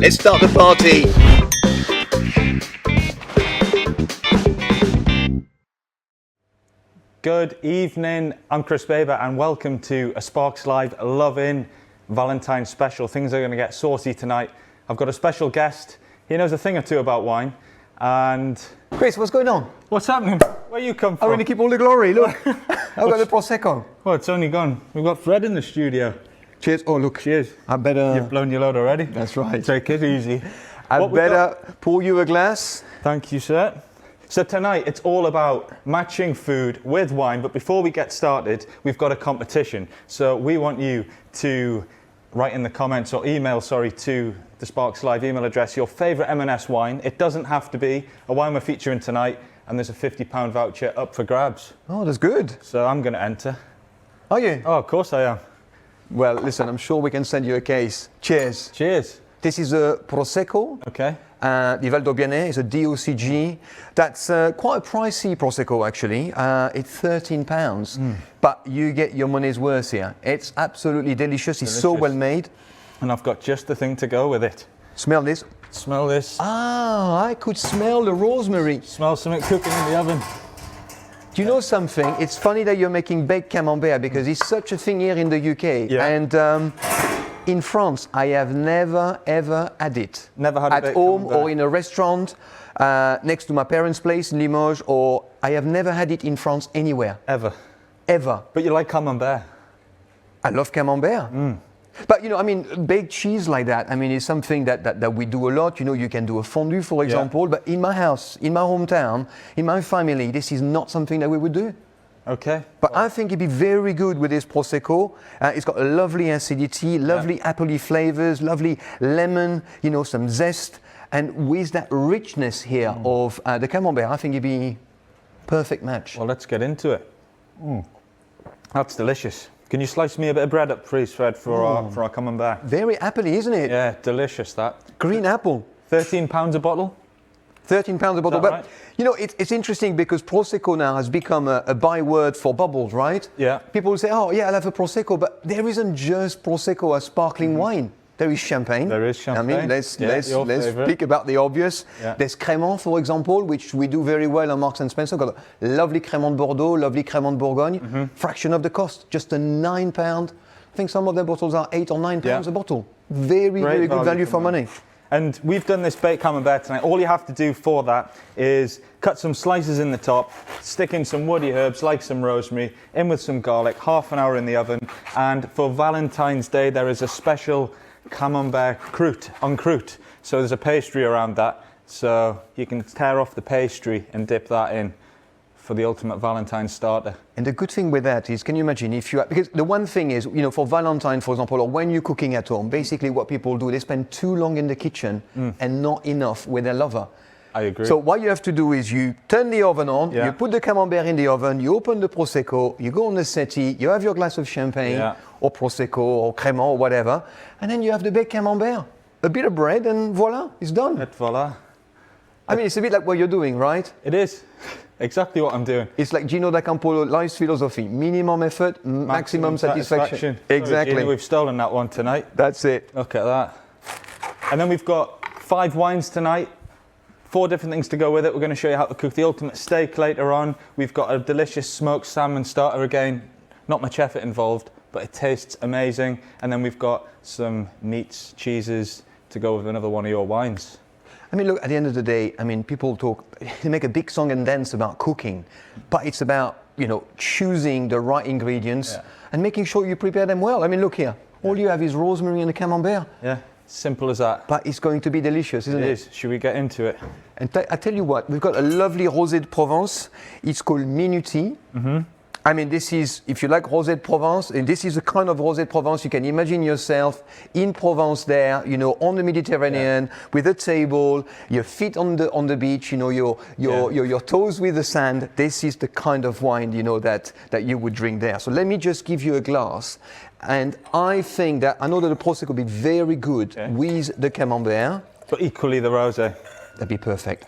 Let's start the party. Good evening, I'm Chris Baber and welcome to a Sparks Live Lovin' Valentine special. Things are going to get saucy tonight. I've got a special guest. He knows a thing or two about wine. And Chris, what's going on? What's happening? Where you come from? I'm going to keep all the glory, look. I've got the Prosecco. Well, it's only gone. We've got Fred in the studio. Cheers. Oh, look. Cheers. I better... You've blown your load already? That's right. Take it easy. I better pour you a glass. Thank you, sir. So tonight it's all about matching food with wine, but before we get started, we've got a competition. So we want you to write in the comments or email, to the Sparks Live email address your favourite M&S wine. It doesn't have to be a wine we're featuring tonight, and there's a £50 voucher up for grabs. Oh, that's good. So I'm going to enter. Are you? Oh, of course I am. Well, listen, I'm sure we can send you a case. Cheers. Cheers. This is a Prosecco. Okay. The Valdobbiadene is a DOCG. That's quite a pricey Prosecco, actually. It's £13, but you get your money's worth here. It's absolutely delicious. It's so well made. And I've got just the thing to go with it. Smell this. Smell this. Ah, I could smell the rosemary. Smell something cooking in the oven. Do you know something? It's funny that you're making baked camembert because it's such a thing here in the UK. Yeah. And in France, I have never ever had it. Never had it at home or in a restaurant next to my parents' place in Limoges, or I have never had it in France anywhere. Ever. Ever. But you like camembert? I love camembert. But, you know, I mean, baked cheese like that, I mean, it's something that we do a lot. You know, you can do a fondue, for example, but in my house, in my hometown, in my family, this is not something that we would do. Okay. But I think it'd be very good with this Prosecco. It's got a lovely acidity, lovely appley flavors, lovely lemon, you know, some zest. And with that richness here of the camembert, I think it'd be perfect match. Well, let's get into it. That's delicious. Can you slice me a bit of bread up, please, Fred, for our camembert? Very appley, isn't it? Yeah, delicious that. Green apple. £13 a bottle? £13 a bottle. But, right? you know, it's interesting because Prosecco now has become a byword for bubbles, right? Yeah. People say, oh, yeah, I'll have a Prosecco. But there isn't just Prosecco as sparkling wine. There is champagne. There is champagne. I mean, let's speak about the obvious. Yeah. There's Crémant, for example, which we do very well on Marks and Spencer. Got a lovely Crémant de Bordeaux, lovely Crémant de Bourgogne. Fraction of the cost, just a £9. I think some of their bottles are £8 or £9 a bottle. Very, very good value for money. And we've done this baked camembert tonight. All you have to do for that is cut some slices in the top, stick in some woody herbs like some rosemary, in with some garlic, half an hour in the oven. And for Valentine's Day, there is a special camembert croûte en croûte. So there's a pastry around that. So you can tear off the pastry and dip that in for the ultimate Valentine starter. And the good thing with that is, can you imagine if you, because the one thing is, you know, for Valentine, for example, or when you're cooking at home, basically what people do, they spend too long in the kitchen and not enough with their lover. I agree. So what you have to do is you turn the oven on, you put the camembert in the oven, you open the Prosecco, you go on the settee, you have your glass of champagne or Prosecco or Crémant or whatever, and then you have the baked camembert, a bit of bread, and voila, it's done. Et voila. I mean, it's a bit like what you're doing, right? It is. Exactly what I'm doing. It's like Gino D'Acampolo's life's philosophy. Minimum effort, maximum satisfaction. Exactly. Sorry, Gino, we've stolen that one tonight. That's it. Look at that. And then we've got 5 wines tonight. 4 different things to go with it. We're going to show you how to cook the ultimate steak later on. We've got a delicious smoked salmon starter again. Not much effort involved, but it tastes amazing. And then we've got some meats, cheeses to go with another one of your wines. I mean, look, at the end of the day, I mean, people talk, they make a big song and dance about cooking, but it's about, you know, choosing the right ingredients and making sure you prepare them well. I mean, look here, all you have is rosemary and a camembert. Yeah, simple as that. But it's going to be delicious, isn't it? It is. Should we get into it? And I tell you what, we've got a lovely rosé de Provence. It's called Minuty. I mean, this is, if you like rosé de Provence, and this is the kind of rosé de Provence you can imagine yourself in Provence there, you know, on the Mediterranean, with a table, your feet on the beach, you know, your toes with the sand. This is the kind of wine, you know, that you would drink there. So let me just give you a glass. And I think that, I know that the Prosecco will be very good with the camembert. But equally the rosé. That'd be perfect.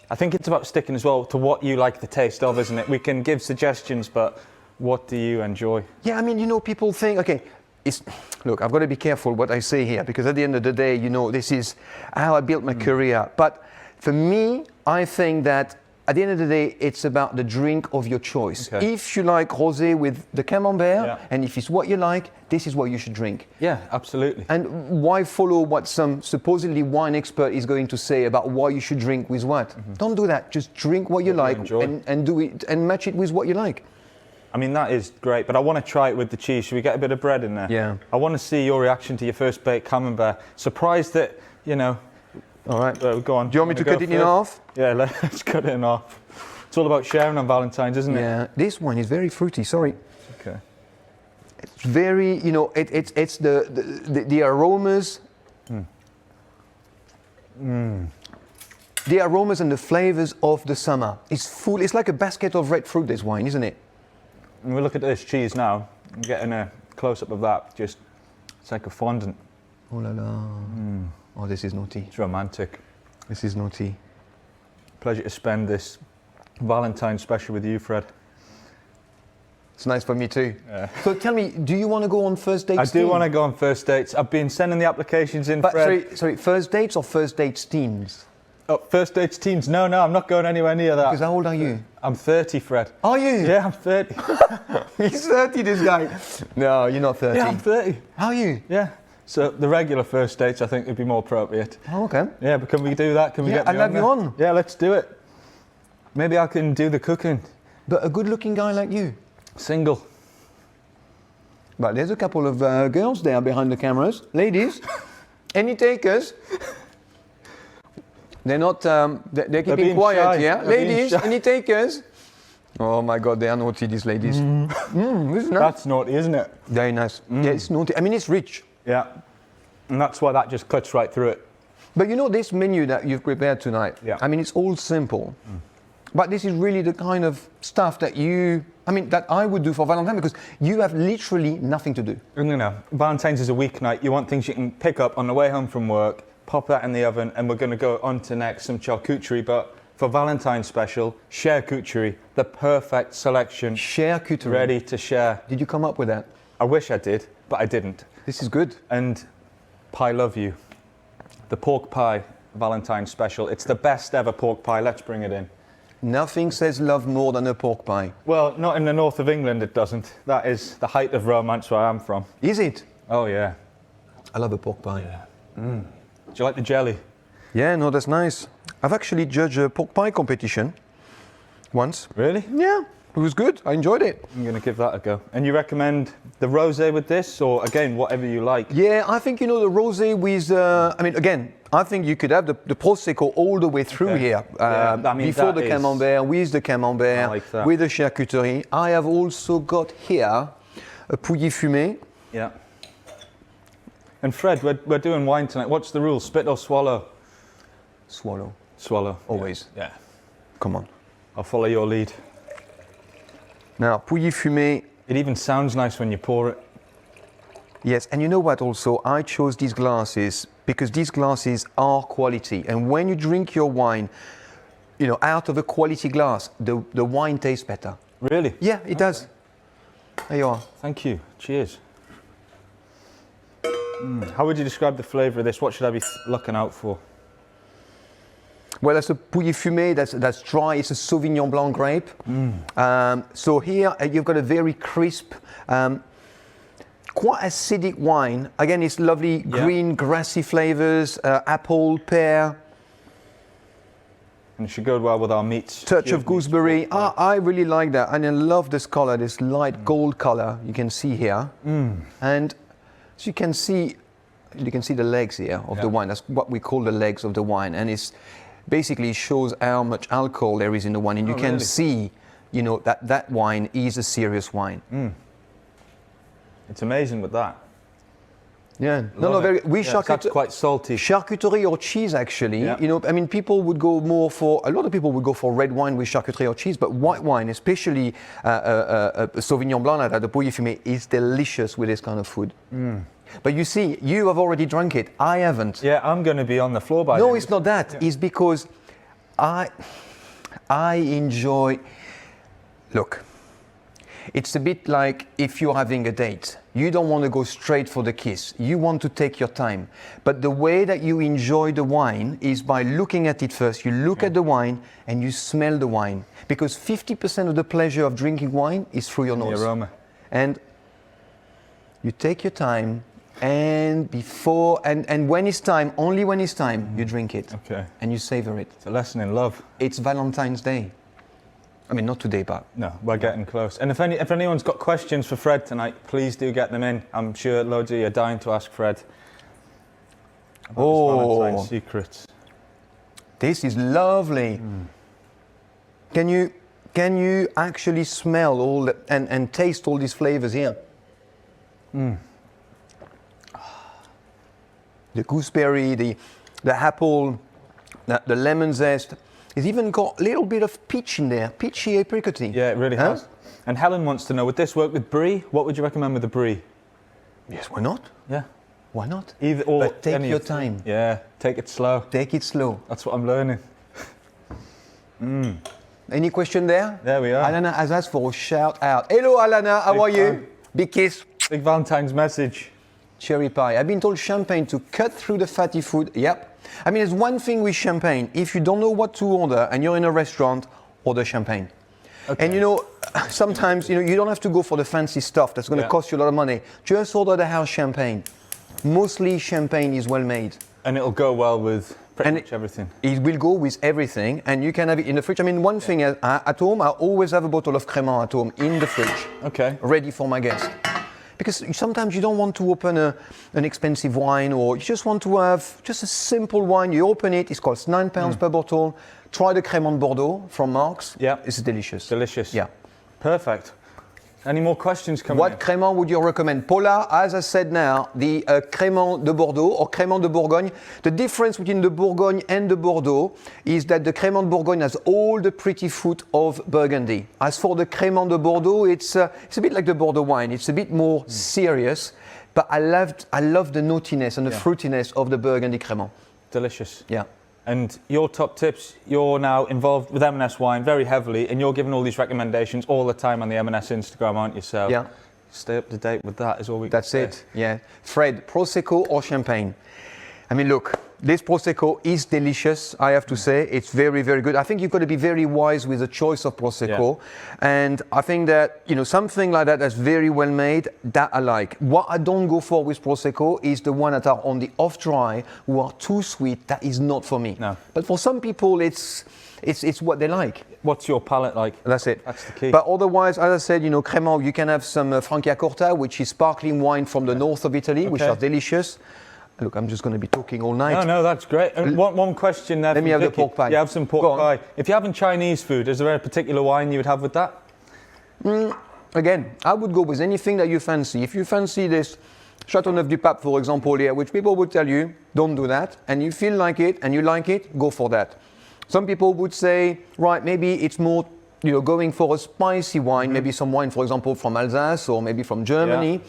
I think it's about sticking as well to what you like the taste of, isn't it? We can give suggestions, but what do you enjoy? Yeah, I mean, you know, people think, okay, look, I've got to be careful what I say here, because at the end of the day, you know, this is how I built my career. But for me, I think that at the end of the day, it's about the drink of your choice. Okay. If you like rosé with the camembert, and if it's what you like, this is what you should drink. Yeah, absolutely. And why follow what some supposedly wine expert is going to say about why you should drink with what? Don't do that. Just drink what you like and do it and match it with what you like. I mean, that is great, but I want to try it with the cheese. Should we get a bit of bread in there? Yeah. I want to see your reaction to your first baked camembert. Surprised that, you know. All right. Go on. Do you want me to cut it in half? Yeah, let's cut it in half. It's all about sharing on Valentine's, isn't it? Yeah. This one is very fruity. Sorry. Okay. It's very, you know, it's the aromas. The aromas and the flavors of the summer. It's full. It's like a basket of red fruit, this wine, isn't it? And we look at this cheese now. I'm getting a close-up of that. Just, it's like a fondant. Oh la la. Oh, this is naughty. It's romantic. This is naughty. Pleasure to spend this Valentine special with you, Fred. It's nice for me too. Yeah. So tell me, do you want to go on first dates? I do want to go on first dates. I've been sending the applications in, Fred. Sorry, first dates or first dates teams? Oh, first dates teams? No, I'm not going anywhere near that. Because how old are you? I'm 30, Fred. Are you? Yeah, I'm 30. He's 30, this guy. No, you're not 30. Yeah, I'm 30. How are you? Yeah. So the regular first dates, I think, would be more appropriate. Oh, okay. Yeah, but can we do that? Can we get me I'll have you on. Yeah, let's do it. Maybe I can do the cooking. But a good-looking guy like you? Single. But there's a couple of girls there behind the cameras. Ladies, any takers? They're not, they're keeping quiet, shy. yeah? They're being Ladies, shy. any takers? Oh my God, they are naughty, these ladies. Isn't it? That's naughty, isn't it? Very nice. Yeah, it's naughty. I mean, it's rich. Yeah. And that's why that just cuts right through it. But you know this menu that you've prepared tonight? Yeah. I mean, it's all simple. But this is really the kind of stuff that that I would do for Valentine, because you have literally nothing to do. No. Valentine's is a weeknight. You want things you can pick up on the way home from work, pop that in the oven, and we're going to go on to next some charcuterie. But for Valentine's special, charcuterie, the perfect selection. Charcuterie. Ready to share. Did you come up with that? I wish I did, but I didn't. This is good. And Pie Love You, the pork pie Valentine's special. It's the best ever pork pie. Let's bring it in. Nothing says love more than a pork pie. Well, not in the north of England, it doesn't. That is the height of romance where I'm from. Is it? Oh, yeah. I love a pork pie. Do you like the jelly? Yeah, no, that's nice. I've actually judged a pork pie competition once. Really? Yeah, it was good. I enjoyed it. I'm going to give that a go. And you recommend the rosé with this, or again, whatever you like? Yeah, I think, the rosé with, I think you could have the Prosecco all the way through here. Before the camembert, with the camembert, like with the charcuterie. I have also got here a Pouilly Fume. Yeah. And Fred, we're doing wine tonight. What's the rule? Spit or swallow? Swallow. Swallow. Always. Yeah. Come on. I'll follow your lead. Now, Pouilly Fume. It even sounds nice when you pour it. Yes, and you know what also? I chose these glasses because these glasses are quality. And when you drink your wine, out of a quality glass, the wine tastes better. Really? Yeah, it does. There you are. Thank you. Cheers. How would you describe the flavour of this? What should I be looking out for? Well, that's a Pouilly Fume, that's dry, it's a Sauvignon Blanc grape. So here you've got a very crisp, quite acidic wine. Again, it's lovely green, grassy flavours, apple, pear. And it should go well with our meats. Touch of gooseberry. I really like that, and I love this colour, this light gold colour you can see here. And as you can see the legs here of the wine. That's what we call the legs of the wine, and it's basically shows how much alcohol there is in the wine, and you can see, that wine is a serious wine. It's amazing with that. Yeah, that's quite salty. Charcuterie or cheese, actually. People would go more for, a lot of people would go for red wine with charcuterie or cheese, but white wine, especially a Sauvignon Blanc like that, the Pouilly Fume, is delicious with this kind of food. But you see, you have already drunk it. I haven't. Yeah, I'm going to be on the floor by No, then. it's not that. Yeah. It's because I enjoy. Look, It's a bit like if you're having a date. You don't want to go straight for the kiss. You want to take your time. But the way that you enjoy the wine is by looking at it first. You look at the wine and you smell the wine. Because 50% of the pleasure of drinking wine is through your nose. The aroma. And you take your time, and when it's time, only when it's time, you drink it. Okay. And you savor it. It's a lesson in love. It's Valentine's Day. I mean, not today, but... No, we're getting close. And if anyone's got questions for Fred tonight, please do get them in. I'm sure loads of you are dying to ask Fred about his Valentine's secrets. This is lovely. Can you actually smell all and taste all these flavors here? The gooseberry, the apple, the lemon zest. It's even got a little bit of peach in there, peachy apricotty. Yeah, it really has. And Helen wants to know, would this work with brie? What would you recommend with the brie? Yes, why not? Yeah. Why not? Either or. But take your time. Yeah, take it slow. Take it slow. That's what I'm learning. Any question there? There we are. Alana has asked for a shout out. Hello, Alana, how are you? Big kiss. Big Valentine's message. Cherry pie. I've been told champagne to cut through the fatty food. Yep. I mean, there's one thing with champagne. If you don't know what to order and you're in a restaurant, order champagne. Okay. And you know, sometimes you don't have to go for the fancy stuff that's going to cost you a lot of money. Just order the house champagne. Mostly champagne is well made. And it'll go well with pretty much everything. It will go with everything, and you can have it in the fridge. I mean, one thing at home, I always have a bottle of Cremant at home in the fridge. Okay. Ready for my guest. Because sometimes you don't want to open an expensive wine, or you just want to have just a simple wine. You open it, it costs £9 per bottle. Try the Cremant Bordeaux from Marks. Yeah. It's delicious. Delicious. Yeah. Perfect. Any more questions coming in? What Cremant would you recommend? Paula, as I said now, the Cremant de Bordeaux or Cremant de Bourgogne. The difference between the Bourgogne and the Bordeaux is that the Cremant Bourgogne has all the pretty fruit of Burgundy. As for the Cremant de Bordeaux, it's a bit like the Bordeaux wine. It's a bit more serious, but I love the naughtiness and the fruitiness of the Burgundy Cremant. Delicious. Yeah. And your top tips, you're now involved with M&S Wine very heavily, and you're giving all these recommendations all the time on the M&S Instagram, aren't you? So yeah. Stay up to date with that is all we can say. That's it, yeah. Fred, Prosecco or Champagne? I mean, look, this Prosecco is delicious, I have to say. It's very, very good. I think you've got to be very wise with the choice of Prosecco. Yeah. And I think that, something like that that's very well made, that I like. What I don't go for with Prosecco is the one that are on the off-dry, who are too sweet. That is not for me. No. But for some people, it's what they like. What's your palate like? That's it. That's the key. But otherwise, as I said, Cremant, you can have some Franciacorta, which is sparkling wine from the north of Italy, which are delicious. Look, I'm just going to be talking all night. No, that's great. And one question there. Let me have the pork pie. You have some pork pie. If you're having Chinese food, is there a particular wine you would have with that? Again, I would go with anything that you fancy. If you fancy this Chateauneuf Du Pape, for example, here, which people would tell you, don't do that. And you feel like it and you like it, go for that. Some people would say, right, maybe it's more going for a spicy wine, maybe some wine, for example, from Alsace or maybe from Germany,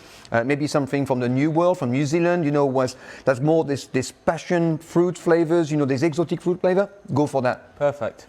maybe something from the New World, from New Zealand, that's more this passion fruit flavors, this exotic fruit flavor, go for that. Perfect.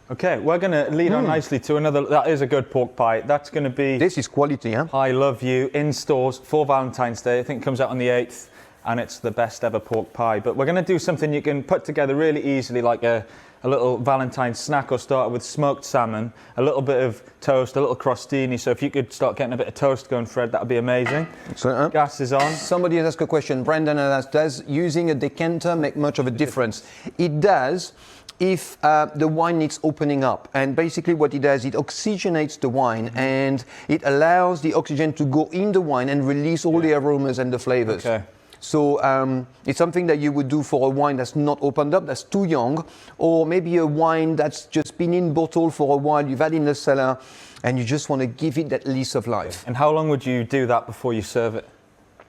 Okay, we're going to lead on nicely to another, that is a good pork pie. That's going to be... This is quality, huh? I Love You in stores for Valentine's Day. I think it comes out on the 8th, and it's the best ever pork pie. But we're going to do something you can put together really easily, like a little Valentine's snack or starter with smoked salmon, a little bit of toast, a little crostini. So if you could start getting a bit of toast going, Fred, that would be amazing. So, gas is on. Somebody has asked a question. Brandon has asked, does using a decanter make much of a difference? It does if the wine needs opening up. And basically what it does, it oxygenates the wine and it allows the oxygen to go in the wine and release all the aromas and the flavors. Okay. So it's something that you would do for a wine that's not opened up, that's too young, or maybe a wine that's just been in bottle for a while, you've had in the cellar, and you just want to give it that lease of life. And how long would you do that before you serve it?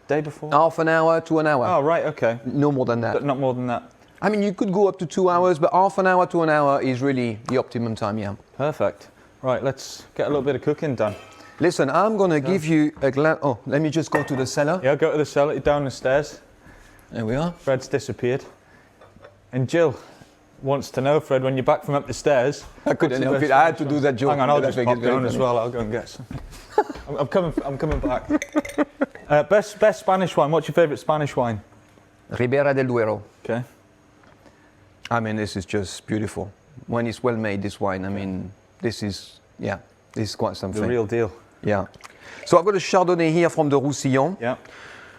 Day before? Half an hour to an hour. Oh, right, okay. No more than that. But not more than that? I mean, you could go up to 2 hours, but half an hour to an hour is really the optimum time, yeah. Perfect. Right, let's get a little bit of cooking done. Listen, I'm going to give you a glass. Oh, let me just go to the cellar. Yeah, go to the cellar, down the stairs. There we are. Fred's disappeared. And Jill, wants to know, Fred, when you're back from up the stairs. I couldn't help it. I had to do that joke. Hang on, I'll because just I think pop it's very down as funny. well. I'll go and get some. I'm coming back. Best Spanish wine. What's your favourite Spanish wine? Ribera del Duero. Okay. I mean, this is just beautiful. When it's well made, this wine, I mean, this is quite something. The real deal. Yeah. So I've got a Chardonnay here from the Roussillon. Yeah.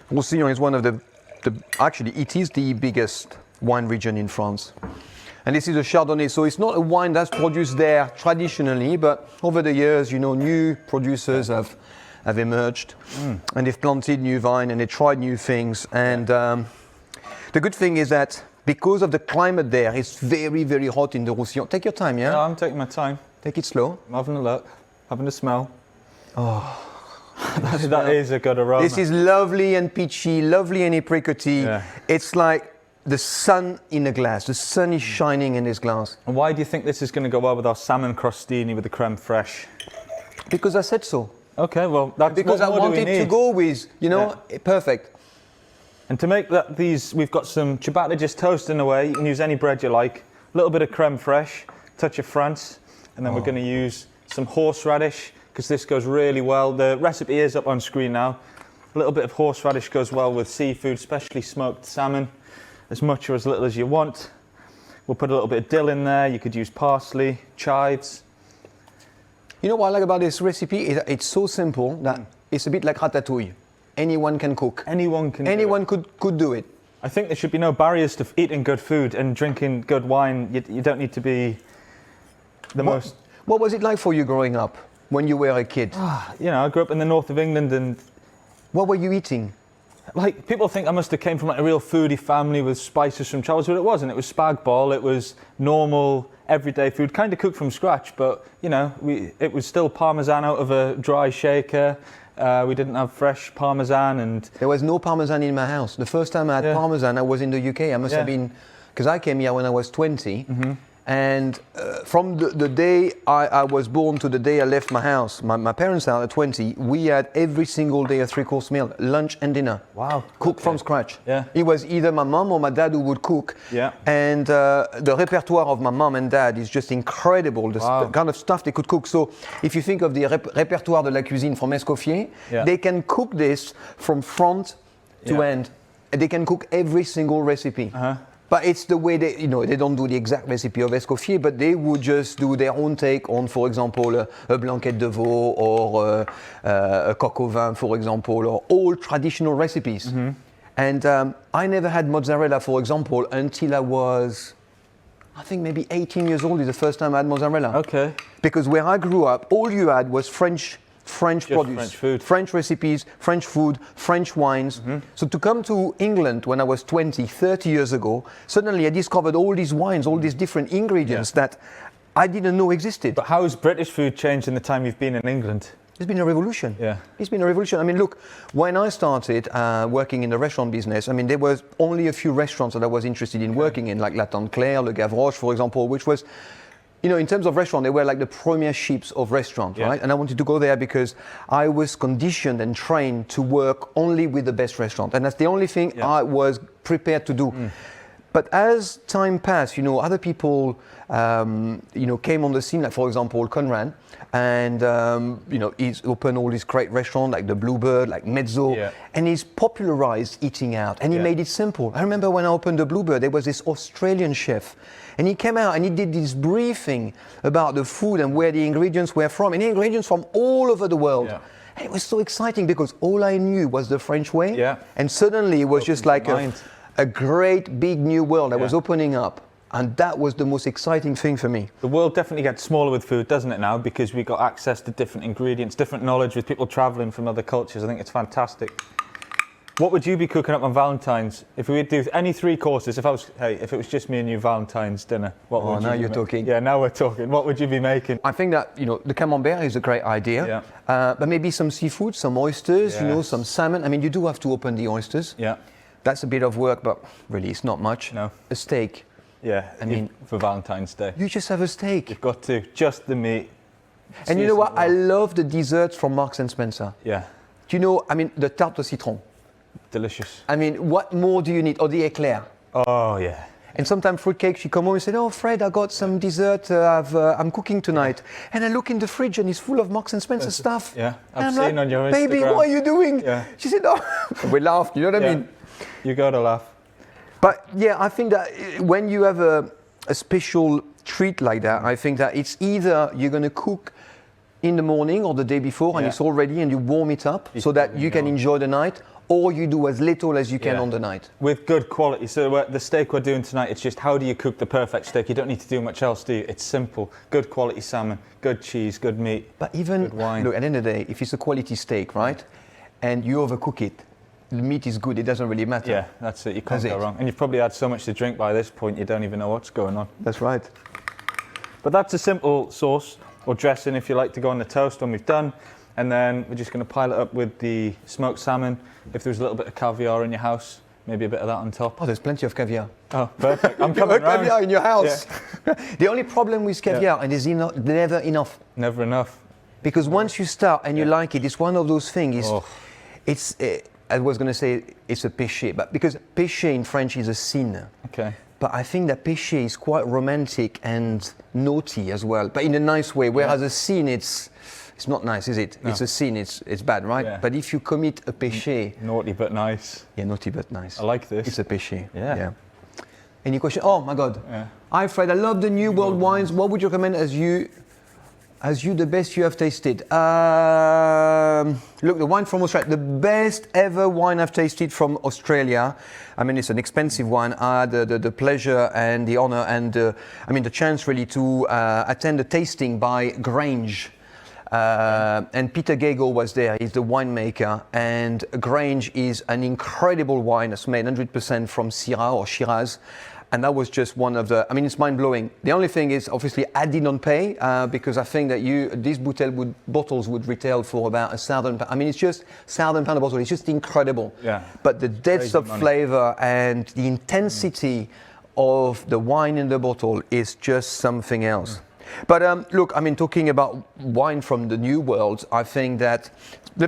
Roussillon is one of actually, it is the biggest wine region in France. And this is a Chardonnay, so it's not a wine that's produced there traditionally, but over the years, you know, new producers have emerged, and they've planted new vine and they tried new things. And the good thing is that because of the climate there, it's very, very hot in the Roussillon. Take your time, yeah? No, I'm taking my time. Take it slow. I'm having a look, having a smell. Oh, that is a good aroma. This is lovely and peachy, lovely and apricotty. Yeah. It's like the sun in a glass. The sun is shining in this glass. And why do you think this is going to go well with our salmon crostini with the crème fraîche? Because I said so. Okay, well, that's Because I what more do we wanted to need? go with, you know, perfect. And to make that, we've got some ciabatta just toasting away. You can use any bread you like. A little bit of crème fraîche, touch of France, and then we're going to use some horseradish because this goes really well. The recipe is up on screen now. A little bit of horseradish goes well with seafood, especially smoked salmon, as much or as little as you want. We'll put a little bit of dill in there. You could use parsley, chives. You know what I like about this recipe? It's so simple that it's a bit like ratatouille. Anyone can cook. Anyone can. Anyone could do it. I think there should be no barriers to eating good food and drinking good wine. You don't need to be the most. What was it like for you growing up when you were a kid? You know, I grew up in the north of England, and What were you eating? like people think I must have came from like a real foodie family with spices from childhood. It wasn't. It was spag bol. It was normal, everyday food, kind of cooked from scratch. But you know, it was still parmesan out of a dry shaker. We didn't have fresh parmesan, and There was no parmesan in my house. The first time I had parmesan, I was in the UK. I must have been, because I came here when I was 20. And from the day I was born to the day I left my house, my parents' house at 20, we had every single day a three-course meal, lunch and dinner. Wow. Cooked from scratch. Yeah. It was either my mom or my dad who would cook. Yeah. And the repertoire of my mom and dad is just incredible, the kind of stuff they could cook. So if you think of the répertoire de la cuisine from Escoffier, they can cook this from front to end. And they can cook every single recipe. But it's the way they don't do the exact recipe of Escoffier, but they would just do their own take on, for example, a blanquette de veau or a coq au vin, for example, or all traditional recipes. And I never had mozzarella, for example, until I was, I think maybe 18 years old is the first time I had mozzarella. okay. Because where I grew up, all you had was French produce, French food. French recipes, French food, French wines. So to come to England when I was 20, 30 years ago, suddenly I discovered all these wines, all these different ingredients that I didn't know existed. But how has British food changed in the time you've been in England? It's been a revolution. Yeah. It's been a revolution. I mean, look, when I started working in the restaurant business, I mean, there was only a few restaurants that I was interested in working in, like La Tante Claire, Le Gavroche, for example, which was, you know, in terms of restaurant, they were like the premier ships of restaurant, right? And I wanted to go there because I was conditioned and trained to work only with the best restaurant. And that's the only thing I was prepared to do. But as time passed, you know, other people, you know, came on the scene, like for example, Conran, and, you know, he's opened all these great restaurants like the Bluebird, like Mezzo, and he's popularized eating out, and he made it simple. I remember when I opened the Bluebird, there was this Australian chef, and he came out and he did this briefing about the food and where the ingredients were from, and the ingredients from all over the world. And it was so exciting because all I knew was the French way, and suddenly it was just like a great big new world that was opening up. And that was the most exciting thing for me. The world definitely gets smaller with food, doesn't it now? Because we got access to different ingredients, different knowledge with people traveling from other cultures. I think it's fantastic. What would you be cooking up on Valentine's? If we would do any 3 courses, if it was just me and you Valentine's dinner, what would you now you're talking. Yeah, now we're talking. What would you be making? I think that, you know, the camembert is a great idea. But maybe some seafood, some oysters, you know, some salmon. I mean, you do have to open the oysters. That's a bit of work, but really it's not much. No. A steak. I mean, for Valentine's Day. You just have a steak. You've got to, just the meat. And you know what? I love the desserts from Marks and Spencer. Do you know, I mean, the tarte au citron. Delicious. I mean, what more do you need? Or the éclair. Oh, yeah. And sometimes fruitcake, she come home and said, "Oh, Fred, I got some dessert. I'm cooking tonight." And I look in the fridge and it's full of Marks and Spencer stuff. Yeah, And I've I'm seen like, on your Instagram. "Baby, what are you doing?" Yeah. She said, "Oh," we laughed. You know what I mean? You gotta laugh. But yeah, I think that when you have a special treat like that, I think that it's either you're going to cook in the morning or the day before and it's all ready and you warm it up so that you can enjoy the night, or you do as little as you can on the night. With good quality. So the steak we're doing tonight, it's just how do you cook the perfect steak? You don't need to do much else, do you? It's simple. Good quality salmon, good cheese, good meat, but even, good wine. Look, at the end of the day, if it's a quality steak, right, and you overcook it, the meat is good, it doesn't really matter. Yeah, that's it. You can't go wrong. And you've probably had so much to drink by this point, you don't even know what's going on. That's right. But that's a simple sauce or dressing if you like to go on the toast when we've done. And then we're just going to pile it up with the smoked salmon. If there's a little bit of caviar in your house, maybe a bit of that on top. Oh, there's plenty of caviar. Oh, perfect. I'm coming round. Caviar in your house. Yeah. The only problem with caviar, and it's never enough. Never enough. Because once you start and you like it, it's one of those things. I was going to say it's a péché, but because péché in French is a sin. Okay. But I think that péché is quite romantic and naughty as well, but in a nice way. Whereas a sin, it's not nice, is it? No. It's a sin, it's bad, right? Yeah. But if you commit a péché... Naughty but nice. Yeah, naughty but nice. I like this. It's a péché. Yeah. Any question? Oh my God. Yeah. Hi Fred, I love the new world wines. What would you recommend as you the best you have tasted? Look, the wine from Australia, the best ever wine I've tasted from Australia. I mean, it's an expensive wine. I had the pleasure and the honor and the chance really to attend a tasting by Grange. And Peter Gago was there, he's the winemaker, and Grange is an incredible wine. It's made 100% from Syrah or Shiraz. And that was just one of the, it's mind-blowing. The only thing is, obviously, I did not pay because I think that these bottles would retail for about £1,000. It's just £1,000 a bottle. It's just incredible. Yeah. But the depth of flavor and the intensity of the wine in the bottle is just something else. But look, talking about wine from the New World, I think that,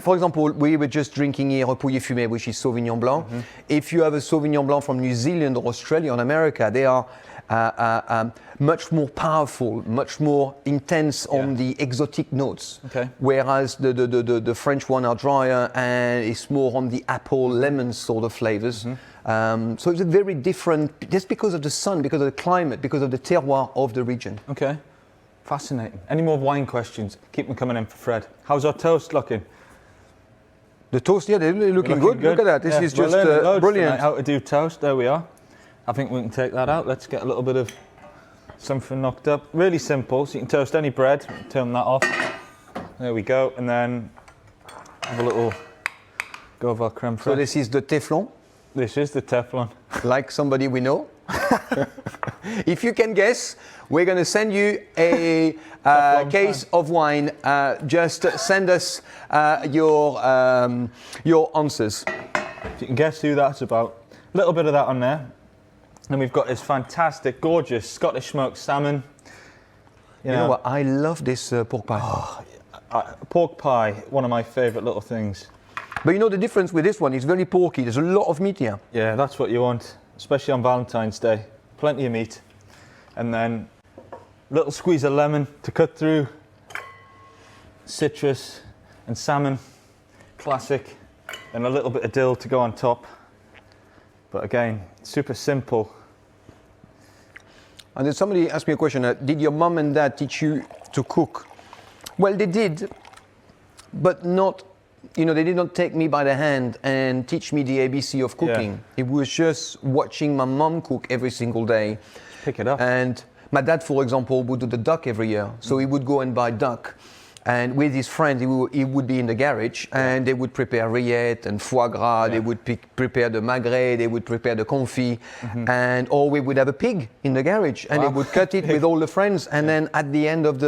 for example, we were just drinking here a Pouilly Fume, which is Sauvignon Blanc. Mm-hmm. If you have a Sauvignon Blanc from New Zealand or Australia or America, they are much more powerful, much more intense on the exotic notes. Okay. Whereas the French one are drier and it's more on the apple, lemon sort of flavors. Mm-hmm. So it's a very different, just because of the sun, because of the climate, because of the terroir of the region. Okay. Fascinating. Any more wine questions? Keep them coming in for Fred. How's our toast looking? The toast, yeah, they're looking good. Look at that. This is just brilliant. How to do toast. There we are. I think we can take that out. Let's get a little bit of something knocked up. Really simple. So you can toast any bread. Turn that off. There we go. And then have a little go of our creme fraiche. So this is the Teflon? This is the Teflon. Like somebody we know. If you can guess, we're going to send you a case of wine. Just send us your answers. If you can guess who that's about. A little bit of that on there. And we've got this fantastic, gorgeous Scottish smoked salmon. You know what? I love this pork pie. Oh, pork pie, one of my favourite little things. But you know the difference with this one, it's very porky. There's a lot of meat here. Yeah, that's what you want, especially on Valentine's Day. Plenty of meat. And then a little squeeze of lemon to cut through. Citrus and salmon, classic. And a little bit of dill to go on top. But again, super simple. And then somebody asked me a question, did your mum and dad teach you to cook? Well, they did, but not, they did not take me by the hand and teach me the ABC of cooking. Yeah. It was just watching my mum cook every single day. Pick it up. And my dad, for example, would do the duck every year. So he would go and buy duck. And with his friends, he would be in the garage and they would prepare rillettes and foie gras, they would prepare the magret, they would prepare the confit, or we would have a pig in the garage and they would cut it with all the friends. And then at the end of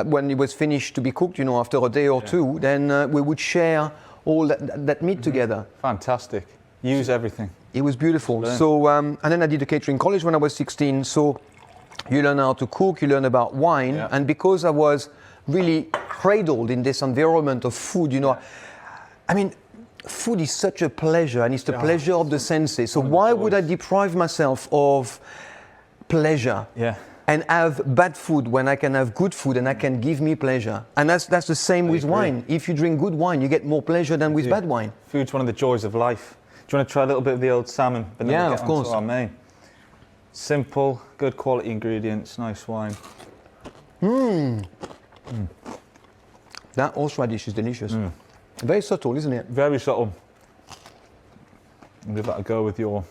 when it was finished to be cooked, after a day or two, then we would share all that meat together. Fantastic. Use everything. It was beautiful. So, and then I did a catering college when I was 16. So you learn how to cook, you learn about wine. Yeah. And because I was really cradled in this environment of food, food is such a pleasure, and it's the pleasure of the senses. So why would I deprive myself of pleasure? Yeah. And have bad food when I can have good food and I can give me pleasure. And that's the same with wine. If you drink good wine, you get more pleasure than with bad wine. Food's one of the joys of life. Do you want to try a little bit of the old salmon? But then Yeah, we'll get of course. onto our main. Simple, good quality ingredients, nice wine. That horseradish is delicious. Very subtle, isn't it? Very subtle. I'll give that a go with your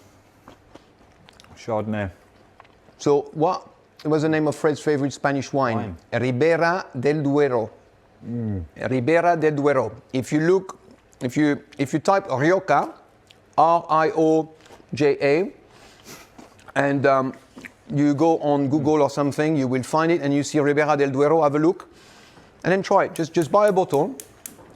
Chardonnay. So what was the name of Fred's favorite Spanish wine? Ribera del Duero. Ribera del Duero. If you look, if you type Rioja, R-I-O-J-A, and you go on Google or something, you will find it, and you see Ribera del Duero. Have a look, and then try it. Just buy a bottle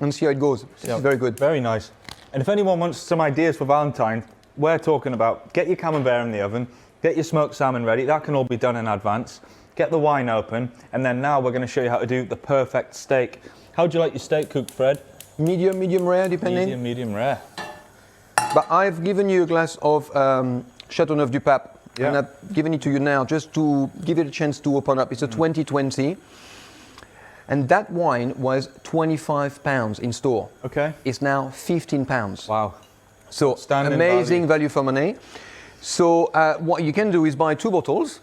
and see how it goes. It's very good. Very nice. And if anyone wants some ideas for Valentine, we're talking about get your camembert in the oven, get your smoked salmon ready. That can all be done in advance. Get the wine open, and then now we're going to show you how to do the perfect steak. How do you like your steak cooked, Fred? Medium rare, depending. Medium rare. But I've given you a glass of Chateauneuf Du Pape, and I've given it to you now just to give it a chance to open up. It's a 2020, and that wine was £25 in store. Okay. It's now £15. Wow. So amazing value for money. So what you can do is buy 2 bottles,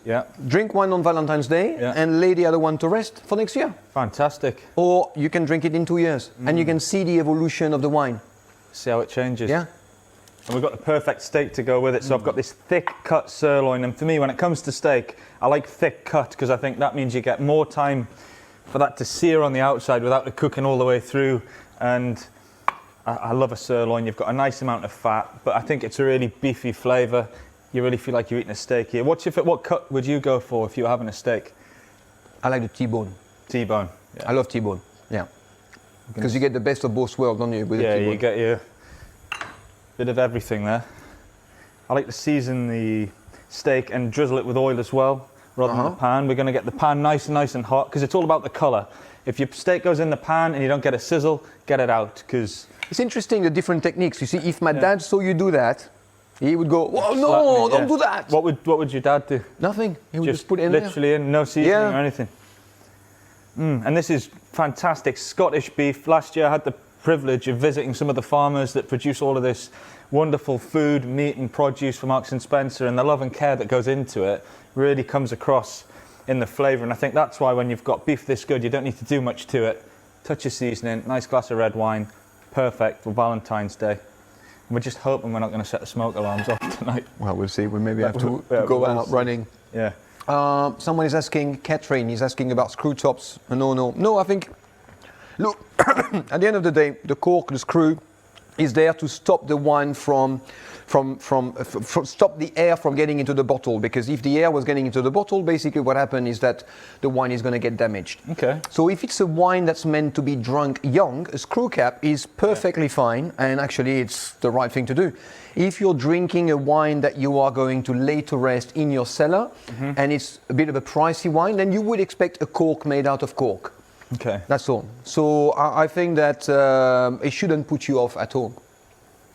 drink one on Valentine's Day, and lay the other one to rest for next year. Fantastic. Or you can drink it in 2 years, and you can see the evolution of the wine. See how it changes. Yeah. And we've got the perfect steak to go with it. So I've got this thick cut sirloin, and for me, when it comes to steak, I like thick cut because I think that means you get more time for that to sear on the outside without it cooking all the way through. And I love a sirloin. You've got a nice amount of fat, but I think it's a really beefy flavour. You really feel like you're eating a steak here. What cut would you go for if you were having a steak? I like the T-bone. T-bone. Yeah. I love T-bone. Yeah. Because you get the best of both worlds, don't you? With yeah, the T-bone. you get your bit of everything there. I like to season the steak and drizzle it with oil as well, rather than the pan. We're going to get the pan nice and hot because it's all about the colour. If your steak goes in the pan and you don't get a sizzle, get it out because it's interesting the different techniques. You see, if my dad saw you do that, he would go, "Whoa, no, don't do that." What would your dad do? Nothing. He would just put it in there. Literally in, no seasoning or anything. And this is fantastic Scottish beef. Last year I had the privilege of visiting some of the farmers that produce all of this wonderful food, meat and produce for Marks and Spencer, and the love and care that goes into it really comes across in the flavour. And I think that's why when you've got beef this good, you don't need to do much to it. Touch of seasoning, nice glass of red wine, perfect for Valentine's Day. And we're just hoping we're not going to set the smoke alarms off tonight. Well, we'll see. We maybe have to go out running. Yeah. Someone is asking, Catherine is asking about screw tops. No, I think, look, at the end of the day, the cork, the screw, is there to stop the wine from stop the air from getting into the bottle, because if the air was getting into the bottle, basically what happened is that the wine is going to get damaged. Okay. So if it's a wine that's meant to be drunk young, a screw cap is perfectly fine, and actually it's the right thing to do. If you're drinking a wine that you are going to lay to rest in your cellar, and it's a bit of a pricey wine, then you would expect a cork made out of cork. Okay. That's all. So I think that it shouldn't put you off at all.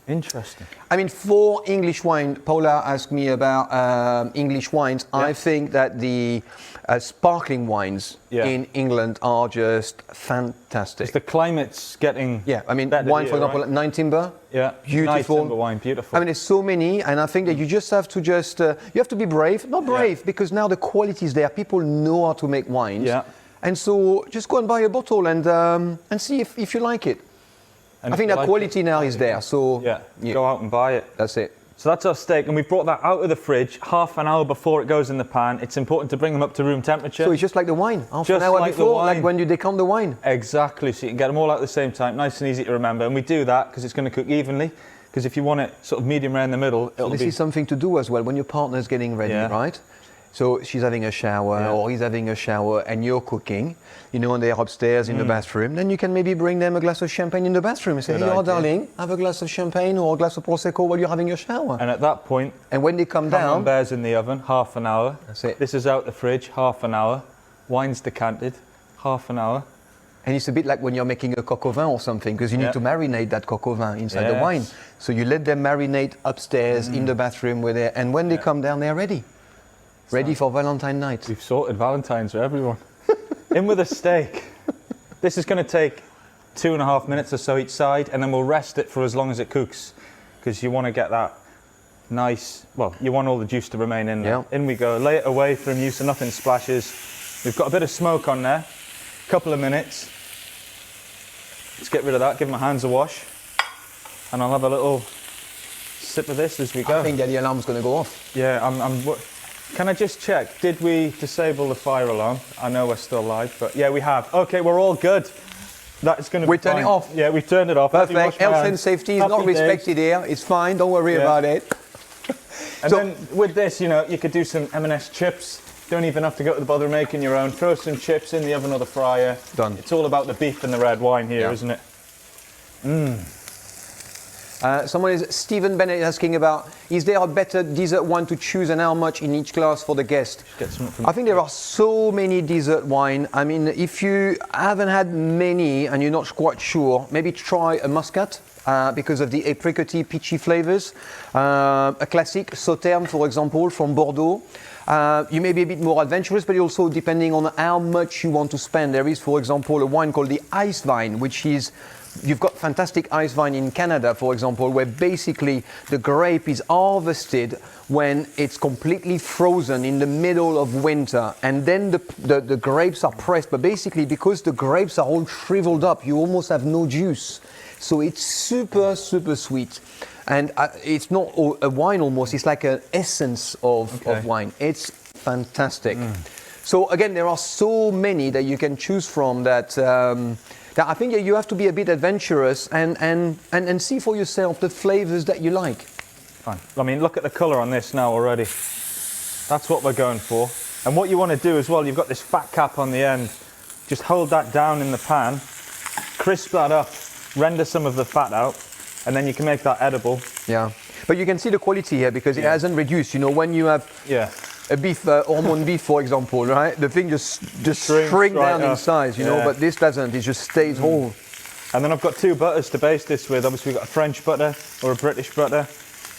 Interesting. I mean, for English wine, Paula asked me about English wines. I think that the sparkling wines in England are just fantastic. It's the climate's getting I mean, better wine, here, for example, right? Nine Timber. Yeah, beautiful. Nice timber wine, beautiful. I mean, there's so many, and I think that you just have to you have to be brave. Not brave, because now the quality is there. People know how to make wines. Yeah. And so just go and buy a bottle and see if you like it. And I think that quality now is there, so go out and buy it. That's it. So that's our steak, and we've brought that out of the fridge half an hour before it goes in the pan. It's important to bring them up to room temperature. So it's just like the wine, half an hour before, like when you decant the wine. Exactly, so you can get them all out at the same time, nice and easy to remember. And we do that because it's going to cook evenly, because if you want it sort of medium rare in the middle, this is something to do as well when your partner's getting ready, right? So she's having a shower or he's having a shower and you're cooking, and they're upstairs in the bathroom, then you can maybe bring them a glass of champagne in the bathroom and say, "Hey, darling, have a glass of champagne or a glass of Prosecco while you're having your shower." And at that point, and when they come down, camembert's in the oven, half an hour. That's it. This is out the fridge, half an hour. Wine's decanted, half an hour. And it's a bit like when you're making a coq au vin or something, because you need to marinate that coq au vin inside the wine. So you let them marinate upstairs in the bathroom with it, and when they come down, they're ready. Ready for Valentine night. We've sorted Valentines for everyone. In with a steak. This is going to take 2.5 minutes or so each side, and then we'll rest it for as long as it cooks, because you want to get that nice, well, you want all the juice to remain in there. In we go. Lay it away from you so nothing splashes. We've got a bit of smoke on there. Couple of minutes. Let's get rid of that, give my hands a wash, and I'll have a little sip of this as we go. I think that the alarm's going to go off. Yeah, can I just check, did we disable the fire alarm? I know we're still live, but yeah, we have. Okay, we're all good. That's going to be We turn it off. Yeah, we've turned it off. Perfect. Health and safety is not respected here. It's fine, don't worry about it. And then with this, you know, you could do some M&S chips. Don't even have to go to the bother of making your own. Throw some chips in the oven or the fryer. Done. It's all about the beef and the red wine here, isn't it? Stephen Bennett is asking about, is there a better dessert wine to choose and how much in each glass for the guest? I think there are so many dessert wine. I mean, if you haven't had many and you're not quite sure, maybe try a Muscat. Because of the apricotty, peachy flavors. A classic, Sauternes, for example, from Bordeaux. You may be a bit more adventurous, but also depending on how much you want to spend. There is, for example, a wine called the ice vine, which is, you've got fantastic ice vine in Canada, for example, where basically the grape is harvested when it's completely frozen in the middle of winter, and then the grapes are pressed, but basically because the grapes are all shriveled up, you almost have no juice. So it's super, super sweet. And it's not a wine almost, it's like an essence of wine. It's fantastic. So again, there are so many that you can choose from that I think you have to be a bit adventurous and see for yourself the flavors that you like. Fine. I mean, look at the colour on this now already. That's what we're going for. And what you want to do as well, you've got this fat cap on the end. Just hold that down in the pan, crisp that up, render some of the fat out, and then you can make that edible. Yeah. But you can see the quality here because it hasn't reduced. You know, when you have a beef, hormone beef, for example, right? The thing just shrink down in size, you know, but this doesn't. It just stays whole. And then I've got 2 butters to baste this with. Obviously, we've got a French butter or a British butter.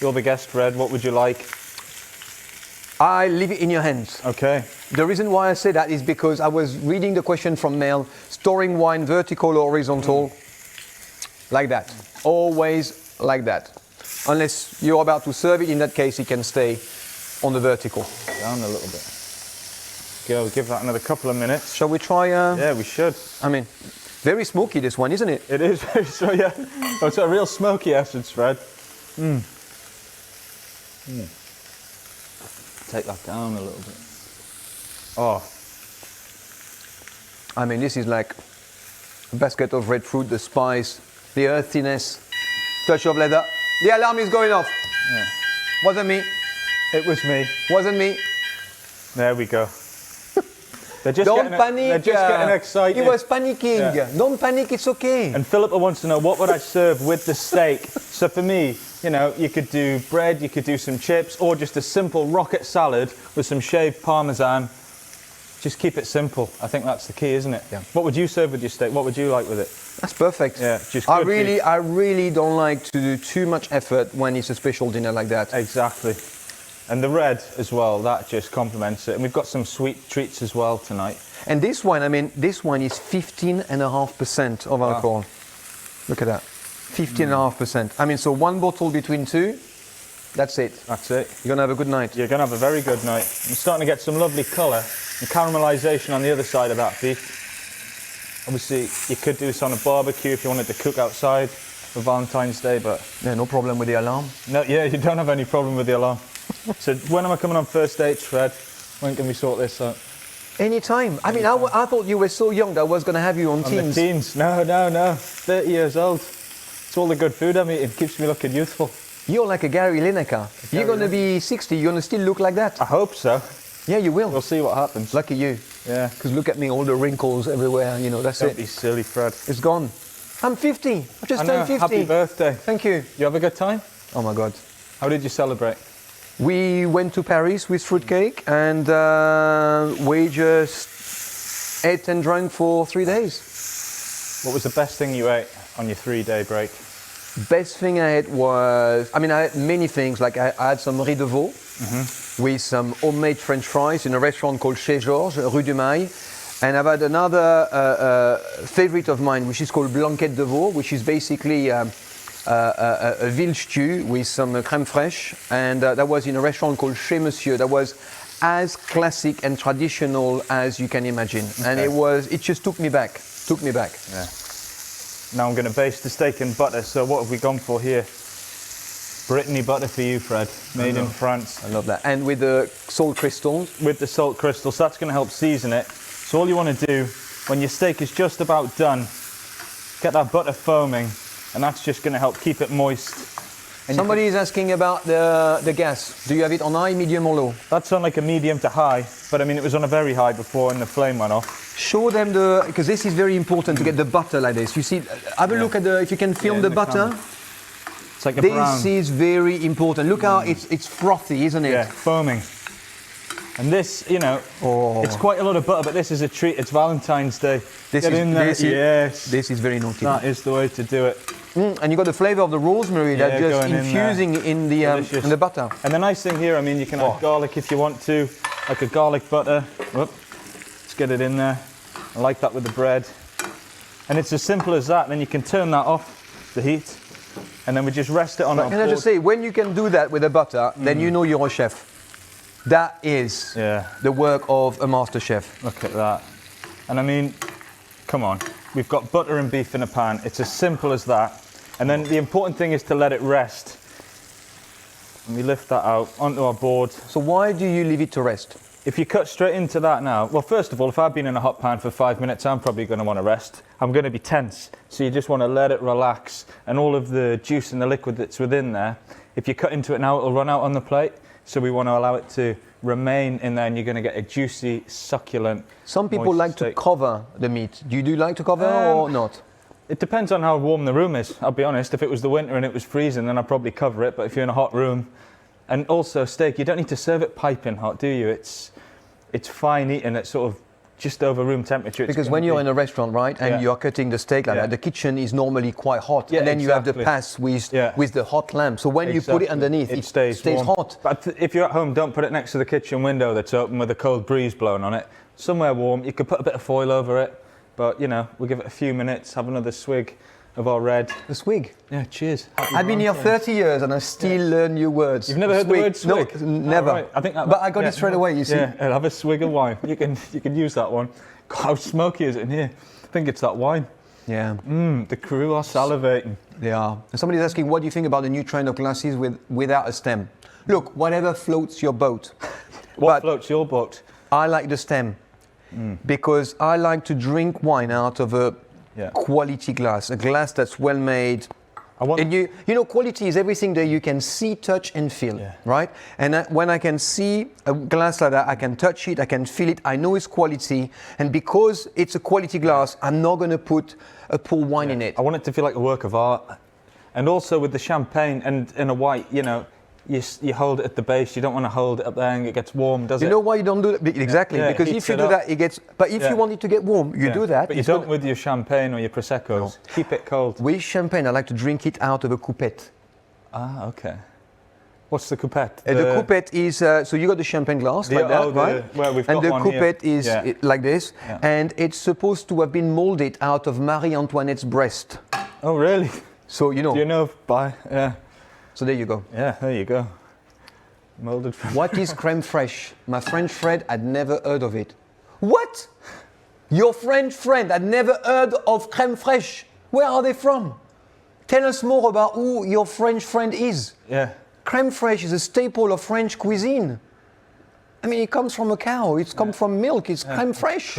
You're the guest, Fred. What would you like? I leave it in your hands. Okay. The reason why I say that is because I was reading the question from Mel, storing wine vertical or horizontal, like that. Always like that. Unless you're about to serve it, in that case, it can stay on the vertical. Down a little bit. Go, give that another couple of minutes. Shall we try? Yeah, we should. I mean, very smoky, this one, isn't it? It is very smoky, yeah. Oh, it's a real smoky essence, Fred. Take that down a little bit. Oh. I mean, this is like a basket of red fruit, the spice, the earthiness, touch of leather. The alarm is going off. Yeah. Wasn't me. It was me. Wasn't me. There we go. Don't panic. They're just getting excited. He was panicking. Yeah. Don't panic, it's okay. And Philippa wants to know, what would I serve with the steak? So for me, you know, you could do bread, you could do some chips, or just a simple rocket salad with some shaved parmesan. Just keep it simple. I think that's the key, isn't it? Yeah. What would you serve with your steak? What would you like with it? That's perfect. Yeah, just I really don't like to do too much effort when it's a special dinner like that. Exactly. And the red as well, that just complements it. And we've got some sweet treats as well tonight. And this wine, I mean, this wine is 15.5% of alcohol. Wow. Look at that. 15.5%. I mean, so 1 bottle between 2, that's it. That's it. You're going to have a good night. You're going to have a very good night. I'm starting to get some lovely colour and caramelisation on the other side of that beef. Obviously, you could do this on a barbecue if you wanted to cook outside for Valentine's Day, but... Yeah, no problem with the alarm. No, yeah, you don't have any problem with the alarm. So when am I coming on first dates, Fred? When can we sort this out? Anytime. I mean, I thought you were so young that I was going to have you on teams. The teams? No. 30 years old. It's all the good food I'm eating. Keeps me looking youthful. You're like a Gary Lineker. You're going to be 60. You're going to still look like that. I hope so. Yeah, you will. We'll see what happens. Lucky you. Yeah. Because look at me, all the wrinkles everywhere. You know, that's it. Don't be silly, Fred. It's gone. I'm 50. I just turned 50. Happy birthday. Thank you. You have a good time? Oh my God. How did you celebrate? We went to Paris with fruitcake and we just ate and drank for 3 days. What was the best thing you ate on your 3-day break? Best thing I ate was, I had many things. Like I had some riz de veau with some homemade French fries in a restaurant called Chez Georges, Rue du Mail. And I've had another favorite of mine, which is called blanquette de veau, which is basically a veal stew with some crème fraîche. And that was in a restaurant called Chez Monsieur. That was as classic and traditional as you can imagine. Okay. And it just took me back. Yeah. Now I'm going to baste the steak in butter. So what have we gone for here? Brittany butter for you, Fred. Made in France. I love that. And with the salt crystals? With the salt crystals. That's going to help season it. So all you want to do, when your steak is just about done, get that butter foaming, and that's just going to help keep it moist. And somebody is asking about the gas. Do you have it on high, medium or low? That's on like a medium to high, but it was on a very high before and the flame went off. Show them because this is very important to get the butter like this. You see, have a look at if you can film the butter. Camera. It's like a brown. This is very important. Look how it's frothy, isn't it? Yeah, foaming. And this, it's quite a lot of butter, but this is a treat. It's Valentine's Day. This is very naughty. That is the way to do it. And you got the flavour of the rosemary that just infusing in the butter. And the nice thing here, you can add garlic if you want to, like a garlic butter. Whoop. Let's get it in there. I like that with the bread. And it's as simple as that. Then you can turn that off, the heat, and then we just rest it on our board. Can I just say, when you can do that with the butter, then you know you're a chef. That is the work of a master chef. Look at that. And come on. We've got butter and beef in a pan. It's as simple as that. And then the important thing is to let it rest. And we lift that out onto our board. So why do you leave it to rest? If you cut straight into that now, well, first of all, if I've been in a hot pan for 5 minutes, I'm probably going to want to rest. I'm going to be tense. So you just want to let it relax. And all of the juice and the liquid that's within there, if you cut into it now, it'll run out on the plate. So we want to allow it to remain in there, and you're going to get a juicy, succulent. Some people like to cover the meat. Do you like to cover or not? It depends on how warm the room is. I'll be honest. If it was the winter and it was freezing, then I'd probably cover it. But if you're in a hot room, and also steak, you don't need to serve it piping hot, do you? It's fine eating at sort of just over room temperature. Because when you're in a restaurant, right, and you're cutting the steak like that, the kitchen is normally quite hot, and then you have the pass with the hot lamp. So when you put it underneath, it stays hot. But if you're at home, don't put it next to the kitchen window that's open with a cold breeze blowing on it. Somewhere warm. You could put a bit of foil over it, but we'll give it a few minutes, have another swig of our red. The swig? Yeah, cheers. I've been here 30 years and I still learn new words. You've never heard the word swig? No, never. Right. I think but I got it straight away, you see. Yeah, I'll have a swig of wine. You can use that one. God, how smoky is it in here? I think it's that wine. Yeah. The crew are salivating. They are. And somebody's asking, what do you think about the new trend of glasses without a stem? Look, whatever floats your boat. What floats your boat? I like the stem. Because I like to drink wine out of a quality glass, a glass that's well made. And quality is everything that you can see, touch, and feel, right? And when I can see a glass like that, I can touch it, I can feel it, I know it's quality. And because it's a quality glass, I'm not going to put a poor wine in it. I want it to feel like a work of art. And also with the champagne and in a white, you hold it at the base. You don't want to hold it up there and it gets warm, does it? You know why you don't do that? Exactly, because if you do that, it gets... But if you want it to get warm, you do that. But you don't with your champagne or your Proseccos. No. Keep it cold. With champagne, I like to drink it out of a coupette. Ah, okay. What's the coupette? The coupette is... so you got the champagne glass like that, right? Well, we've got and the one coupette is like this. Yeah. And it's supposed to have been molded out of Marie Antoinette's breast. Oh, really? So, Do you know Yeah. So there you go. Yeah, there you go. Molded from... What is crème fraîche? My French friend had never heard of it. What? Your French friend had never heard of crème fraîche? Where are they from? Tell us more about who your French friend is. Yeah. Crème fraîche is a staple of French cuisine. It comes from a cow. It's come from milk. It's crème fraîche.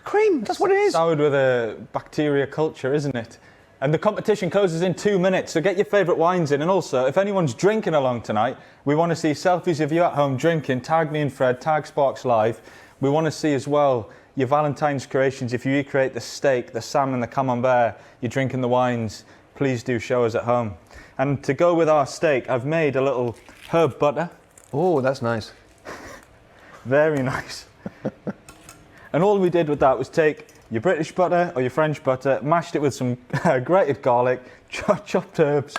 Cream. That's what it is. Soured with a bacteria culture, isn't it? And the competition closes in 2 minutes, so get your favourite wines in. And also, if anyone's drinking along tonight, we want to see selfies of you at home drinking. Tag me and Fred, tag Sparks Live. We want to see as well your Valentine's creations. If you recreate the steak, the salmon, the camembert, you're drinking the wines, please do show us at home. And to go with our steak, I've made a little herb butter. Oh, that's nice. Very nice. And all we did with that was take your British butter or your French butter, mashed it with some grated garlic, chopped herbs.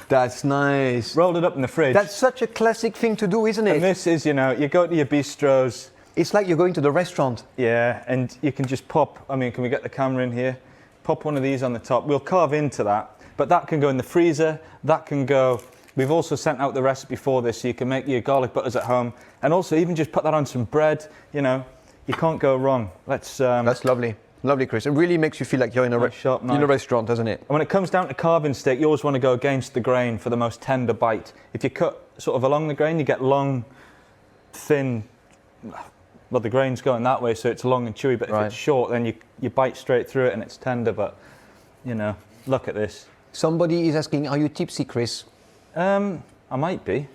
That's nice. Rolled it up in the fridge. That's such a classic thing to do, isn't it? And this is, you know, you go to your bistros. It's like you're going to the restaurant. Yeah, and you can just pop, I mean, can we get the camera in here? Pop one of these on the top. We'll carve into that, but that can go in the freezer. That can go, we've also sent out the recipe for this, so you can make your garlic butters at home. And also even just put that on some bread, you know, you can't go wrong. Let's. That's lovely. Lovely, Chris. It really makes you feel like you're in a restaurant, doesn't it? And when it comes down to carving steak, you always want to go against the grain for the most tender bite. If you cut sort of along the grain, you get long, thin, well, the grain's going that way, so it's long and chewy, but if it's short, then you bite straight through it and it's tender, but, you know, look at this. Somebody is asking, are you tipsy, Chris? I might be.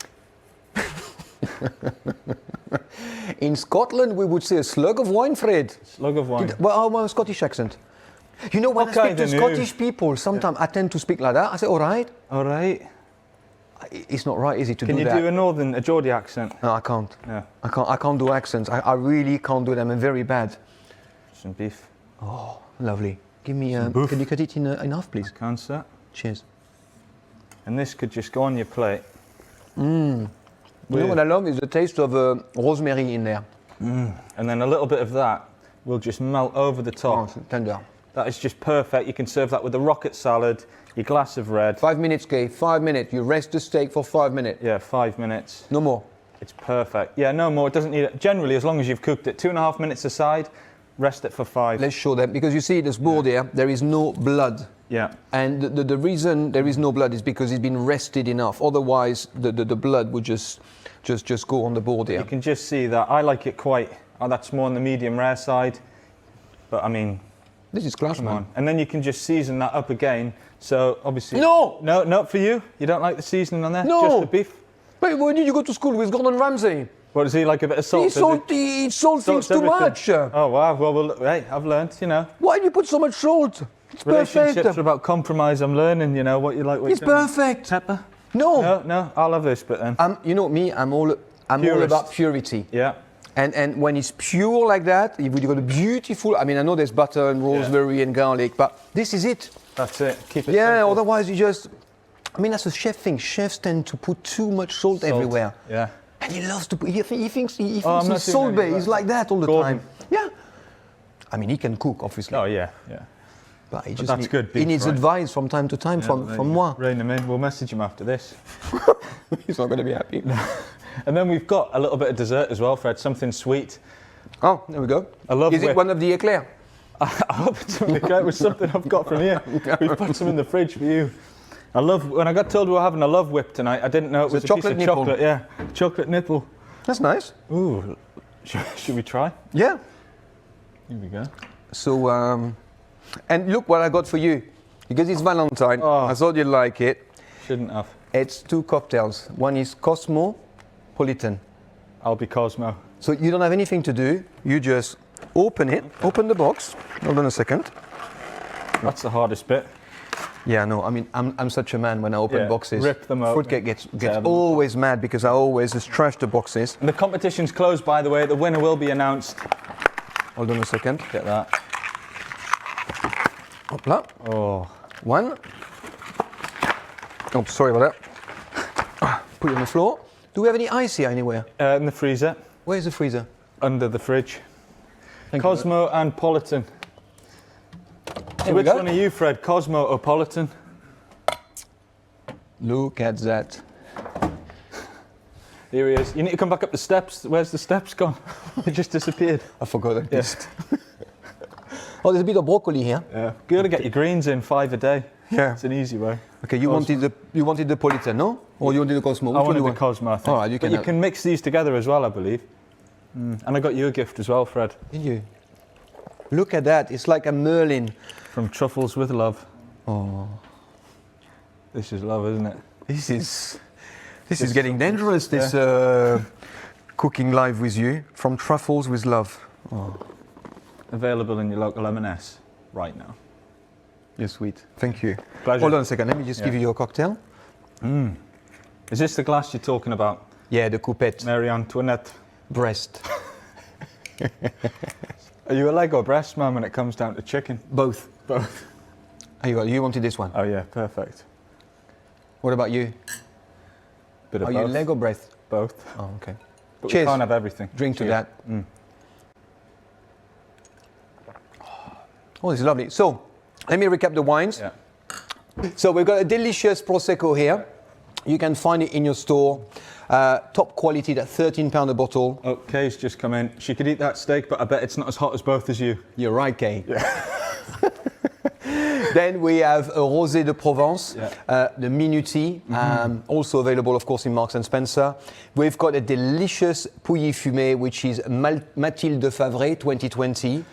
In Scotland, we would say a slug of wine, Fred. Slug of wine. Well, my Scottish accent. You know, when I speak to Scottish people, sometimes I tend to speak like that. I say, all right. All right. It's not right, is it, to do that? Can you do a Geordie accent? No, I can't. Yeah. I can't do accents. I really can't do them. I'm very bad. Some beef. Oh, lovely. Give me, can you cut it in half, please? I can, sir. Cheers. And this could just go on your plate. You know what I love is the taste of rosemary in there. And then a little bit of that will just melt over the top. Oh, tender. That is just perfect. You can serve that with a rocket salad, your glass of red. 5 minutes, Kay. 5 minutes. You rest the steak for 5 minutes. Yeah, 5 minutes. No more. It's perfect. Yeah, no more. It doesn't need it. Generally, as long as you've cooked it 2.5 minutes aside, rest it for 5. Let's show them, because you see this board here, there is no blood. Yeah. And the reason there is no blood is because it's been rested enough. Otherwise, the blood would just go on the board here. You can just see that. I like it quite, that's more on the medium rare side. But I mean, this is class, man. And then you can just season that up again. So obviously. No! No, not for you. You don't like the seasoning on there? No! Just the beef? Wait, where did you go to school with Gordon Ramsay? What, is he like a bit of salt? He salt things too much. Oh wow, well, hey, I've learned, you know. Why do you put so much salt? It's Relationships perfect. are about compromise. I'm learning, you know, what you like. What It's perfect. Pepper? No. No, I'll have this bit then. You know me, I'm all about purity. Yeah. And when it's pure like that, you've got a beautiful, I mean, I know there's butter and rosemary and garlic, but this is it. That's it. Keep it Yeah, simple. otherwise you just, I mean, that's a chef thing. Chefs tend to put too much salt everywhere. Yeah. And he loves to put, he thinks he's not salt bay. He's like that all the Gordon. time. Yeah. I mean, he can cook, obviously. Oh, yeah. But he that's good. He needs advice from time to time from moi. Rein him in. We'll message him after this. He's not going to be happy. And then we've got a little bit of dessert as well, Fred. Something sweet. Oh, there we go. I love Is it one of the eclairs? I hope it's something it was something I've got from here. We've put some in the fridge for you. I love, when I got told we were having a love whip tonight, I didn't know it was a chocolate piece of nipple. chocolate. Yeah, chocolate nipple. That's nice. Ooh, should we try? Yeah. Here we go. So, and look what I got for you. Because it's Valentine, I thought you'd like it. Shouldn't have. It's 2 cocktails. One is Cosmopolitan. I'll be Cosmo. So you don't have anything to do. You just open it, open the box. Hold on a second. That's the hardest bit. Yeah, no, I mean, I'm such a man when I open boxes. Rip them open. Fruitcake gets always mad because I always just trash the boxes. And the competition's closed, by the way. The winner will be announced. Hold on a second. Get that. Hopla. Oh. One. Oh, sorry about that. Put it on the floor. Do we have any ice here anywhere? In the freezer. Where's the freezer? Under the fridge. Thank Cosmo and Politan. So which one are you, Fred? Cosmo or Politan? Look at that. Here he is. You need to come back up the steps. Where's the steps gone? They just disappeared. I forgot that. Yes. Oh, there's a bit of broccoli here. Yeah. You got to get your greens in 5 a day. Yeah. It's an easy way. Okay, you wanted the Politan, no? Or you wanted the Cosmo? I wanted the Cosmo, I think. All right, but you can mix these together as well, I believe. And I got you a gift as well, Fred. Did you? Look at that. It's like a Merlin. From Truffles with Love. Oh. This is love, isn't it? This is getting dangerous, this cooking live with you. From Truffles with Love. Oh. Available in your local M&S right now. You're sweet. Thank you. Pleasure. Hold on a second. Let me just give you your cocktail. Is this the glass you're talking about? Yeah, the coupette. Marie Antoinette. Breast. Are you a leg or breast man when it comes down to chicken? Both. Both. You wanted this one. Oh yeah, perfect. What about you? Bit of Are both. you leg or breast? Both. Oh, okay. But Cheers. we can't have everything. Drink to Cheers. that. Oh, this is lovely. So, let me recap the wines. Yeah. So we've got a delicious Prosecco here. You can find it in your store. Top quality, at £13 a bottle. Oh, Kay's just come in. She could eat that steak, but I bet it's not as hot as both as you. You're right, Kay. Yeah. Then we have a Rosé de Provence, the Minuty, also available, of course, in Marks and Spencer. We've got a delicious Pouilly Fume, which is Mathilde de Favray 2020.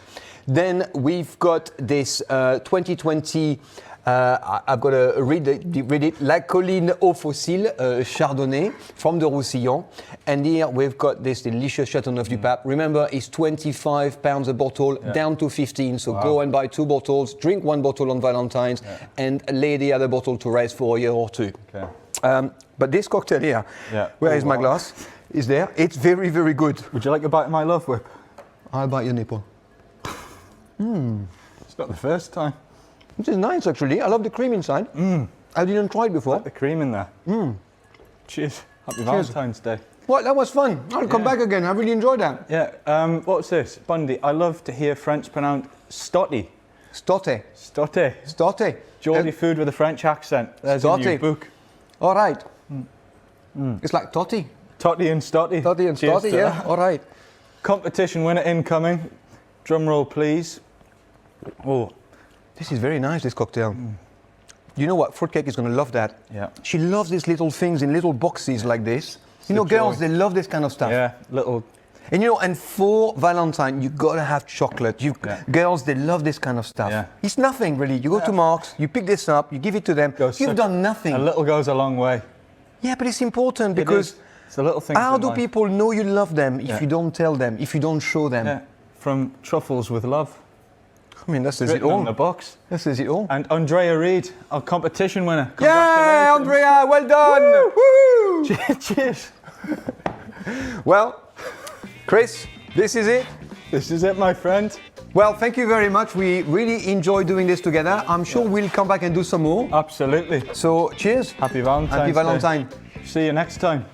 Then we've got this 2020. I've got to read it. La Colline au Fossile, Chardonnay from the Roussillon. And here we've got this delicious Chateauneuf Du Pape. Remember, it's £25 a bottle, down to 15. So go and buy 2 bottles, drink 1 bottle on Valentine's, and lay the other bottle to rest for a year or 2. Okay. But this cocktail here, where is my glass? Is there. It's very, very good. Would you like a bite of my love whip? I'll bite your nipple. It's not the first time. This is nice, actually. I love the cream inside. I didn't try it before. Like the cream in there. Cheers. Happy Valentine's Day. Well, that was fun. I'll come back again. I really enjoyed that. Yeah. What's this? Bundy. I love to hear French pronounced stotty. Stotte. Stotte. Stotte. Geordie food with a French accent. There's a new book. All right. It's like Totti. Totty and stotty. Totti and Cheers Stotti, to yeah. that. All right. Competition winner incoming. Drum roll, please. Oh. This is very nice, this cocktail. You know what? Fruitcake is going to love that. Yeah. She loves these little things in little boxes like this. You know, girls, they love this kind of stuff. Yeah, little. And you know, and for Valentine, you got to have chocolate. Girls, they love this kind of stuff. Yeah. It's nothing, really. You go to Marks, you pick this up, you give it to them. You've done nothing. A little goes a long way. Yeah, but it's important because it's the little things how in do life. people know you love them if you don't tell them, if you don't show them? Yeah. From Truffles with Love. I mean, that says it Written all. on the box. That says it all. And Andrea Reid, our competition winner. Yeah, Andrea, well done. Woo! Cheers. Well, Chris, this is it. This is it, my friend. Well, thank you very much. We really enjoy doing this together. I'm sure we'll come back and do some more. Absolutely. So, cheers. Happy Valentine's Happy Valentine. Day. See you next time.